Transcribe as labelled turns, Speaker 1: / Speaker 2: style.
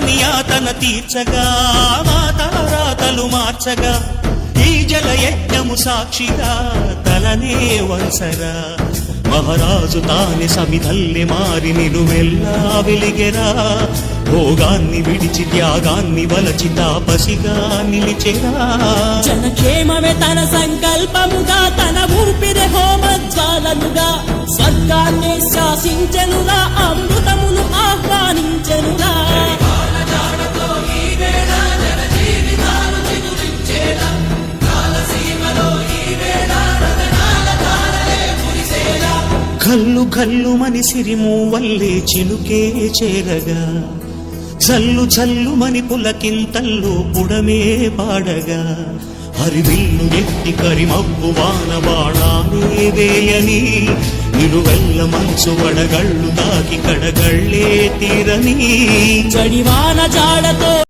Speaker 1: మానని యాతన తీర్చగా మాతారాతలు మార్చగా ఈ జలయజ్ఞము సాక్షిగా తలనే వంసరా మహారాజు తానే సమిధల్లె మారి నిలువెల్లా వెలిగెరా భోగాన్ని విడిచి త్యాగాన్ని వలచి తాపసిగా నిలిచెరా
Speaker 2: జనక్షేమమే తన సంకల్పముగా తన ఊపిరి హోమజ్వాలనుగా స్వర్గాన్ని శాసించెనురా అమృతమును ఆహ్వానించెనురా
Speaker 1: కల్లు కల్లు మని సిరిము వల్లే చిలుకే చేరగా చల్లు చల్లు మని పులకింతల్లు పుడమే పాడగా హరివిల్లు ఎత్తి కరిమబ్బు వాన బాణాలే వేయని నిలువెల్ల మనసు వడగళ్ళు దాకి కడగళ్ళే తీరని
Speaker 2: జడివాన జాడతో